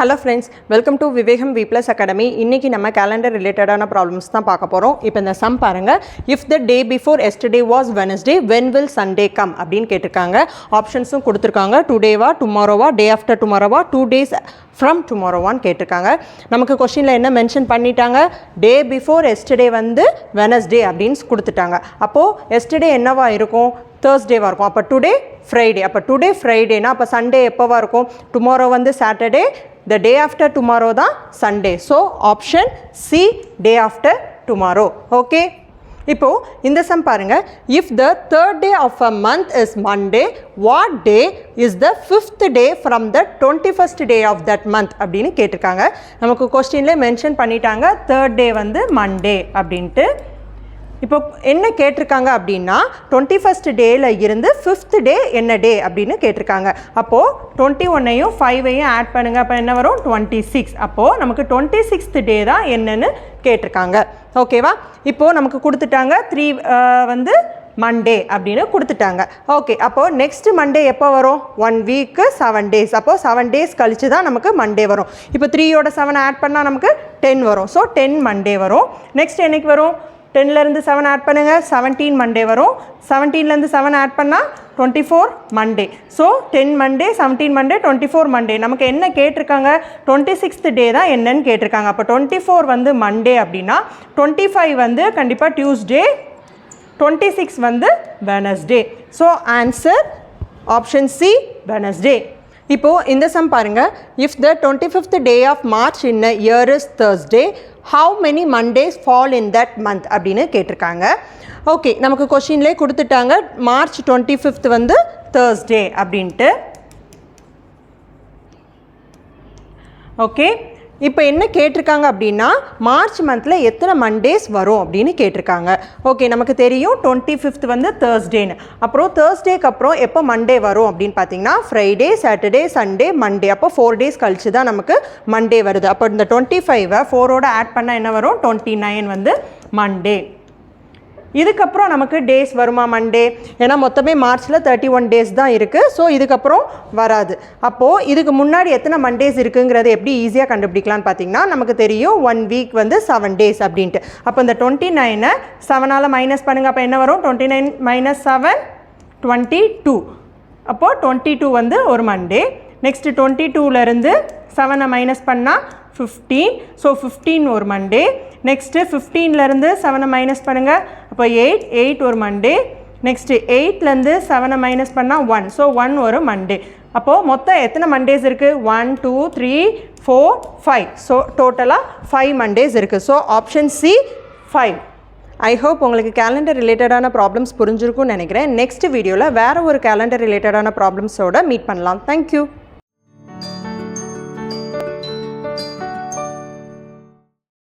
Hello friends, welcome to Vivegam V Plus Academy. இன்னைக்கு நம்ம calendar related problems தான் பார்க்க போறோம். இப்போ இந்த sum பாருங்க. If the day before yesterday was Wednesday, when will Sunday come அப்படினு கேட்டிருக்காங்க. ஆப்ஷன்ஸும் கொடுத்திருக்காங்க. Today வா, tomorrow வா, day after tomorrow வா, 2 days from tomorrow வான்னு கேட்டிருக்காங்க. நமக்கு क्वेश्चनல என்ன மென்ஷன் பண்ணிட்டாங்க? Day before yesterday வந்து Wednesday அப்படினு கொடுத்துட்டாங்க. அப்போ yesterday என்னவா இருக்கும்? Thursday வா இருக்கும். அப்போ today Friday. அப்போ today Friday னா அப்போ Sunday எப்போவா இருக்கும்? Tomorrow வந்து Saturday. The day after tomorrow தான் Sunday. So option C, day after tomorrow. Okay. இப்போ இந்த சம் பாருங்க. If the third day of a month is Monday, what day is the fifth day from the 21st day of that month அப்படின்னு கேட்டிருக்காங்க. நமக்கு கொஸ்டின்ல mention பண்ணிட்டாங்க third day வந்து Monday அப்படின்ட்டு. இப்போ என்ன கேட்டிருக்காங்க அப்படின்னா 21st டேயில் இருந்து 5th டே என்ன டே அப்படின்னு கேட்டிருக்காங்க. அப்போது 21ஐயும் 5ஐயும் ஆட் பண்ணுங்கள். அப்போ என்ன வரும் 26. அப்போது நமக்கு 26th டே தான் என்னன்னு கேட்டிருக்காங்க. ஓகேவா? இப்போது நமக்கு கொடுத்துட்டாங்க 3 வந்து மண்டே அப்படின்னு கொடுத்துட்டாங்க. ஓகே, அப்போது நெக்ஸ்ட் மண்டே எப்போ வரும்? 1 வீக்கு 7 days. அப்போது 7 days கழிச்சு தான் நமக்கு மண்டே வரும். இப்போ 3யோட 7 ஆட் பண்ணால் நமக்கு 10 வரும். ஸோ 10 மண்டே வரும். நெக்ஸ்ட் என்னைக்கு வரும்? 10லேருந்து 7 ஆட் பண்ணுங்கள், 17 மண்டே வரும். 17லேருந்து 7 ஆட் பண்ணால் 24 Monday. So 10 Monday, 17 Monday, 24 Monday. நமக்கு என்ன கேட்டிருக்காங்க? 26th டே தான் என்னன்னு கேட்டிருக்காங்க. அப்போ 24 வந்து மண்டே அப்படின்னா 25 வந்து கண்டிப்பாக டியூஸ்டே, 26 வந்து Wednesday. So answer option C, Wednesday. இப்போது இந்த சம் பாருங்கள். If the 25th day of March in a year is Thursday, how many Mondays fall in that month அப்படின்னு கேட்டிருக்காங்க. ஓகே, நமக்கு கொஷின்லேயே கொடுத்துட்டாங்க March 25th வந்து Thursday அப்படின்ட்டு. ஓகே, இப்போ என்ன கேட்டிருக்காங்க அப்படின்னா மார்ச் மந்தில் எத்தனை மண்டேஸ் வரும் அப்படின்னு கேட்டிருக்காங்க. ஓகே, நமக்கு தெரியும் 25th வந்து தேர்ஸ்டேன்னு. அப்புறம் தேர்ஸ்டேக்கு அப்புறம் எப்போ மண்டே வரும் அப்படின்னு பார்த்தீங்கன்னா ஃப்ரைடே, சாட்டர்டே, சண்டே, மண்டே. அப்போ 4 days கழிச்சு தான் நமக்கு மண்டே வருது. அப்போ இந்த 25ஐ 4ஓட ஆட் பண்ணால் என்ன வரும்? 29 வந்து மண்டே. இதுக்கப்புறம் நமக்கு டேஸ் வருமா மண்டே? ஏன்னா மொத்தமே மார்ச்சில் 31 days தான் இருக்குது. ஸோ இதுக்கப்புறம் வராது. அப்போது இதுக்கு முன்னாடி எத்தனை மண்டேஸ் இருக்குங்கிறது எப்படி ஈஸியாக கண்டுபிடிக்கலான்னு பார்த்தீங்கன்னா நமக்கு தெரியும் 1 வீக் வந்து 7 days அப்படின்ட்டு. அப்போ இந்த 29ஐ 7ஆல் மைனஸ் பண்ணுங்கள். அப்போ என்ன வரும்? 29 - 7 22. அப்போது 22 வந்து ஒரு மண்டே. நெக்ஸ்ட்டு 22லேருந்து 7ஐ மைனஸ் பண்ணால் 15. ஸோ 15 ஒரு மண்டே. நெக்ஸ்ட்டு 15லேருந்து 7ஐ மைனஸ் பண்ணுங்கள். அப்போ 8 ஒரு மண்டே. நெக்ஸ்ட்டு 8லேருந்து 7ஐ மைனஸ் பண்ணால் 1. ஸோ 1 ஒரு மண்டே. அப்போது மொத்தம் எத்தனை மண்டேஸ் இருக்குது? 1 2 3 4 5. ஸோ டோட்டலாக 5 மண்டேஸ் இருக்குது. So option C 5. I hope உங்களுக்கு கேலண்டர் ரிலேட்டடான ப்ராப்ளம்ஸ் புரிஞ்சிருக்கும்னு நினைக்கிறேன். நெக்ஸ்ட் வீடியோவில் வேறு ஒரு கேலண்டர் ரிலேட்டடான ப்ராப்ளம்ஸோடு மீட் பண்ணலாம். தேங்க்யூ.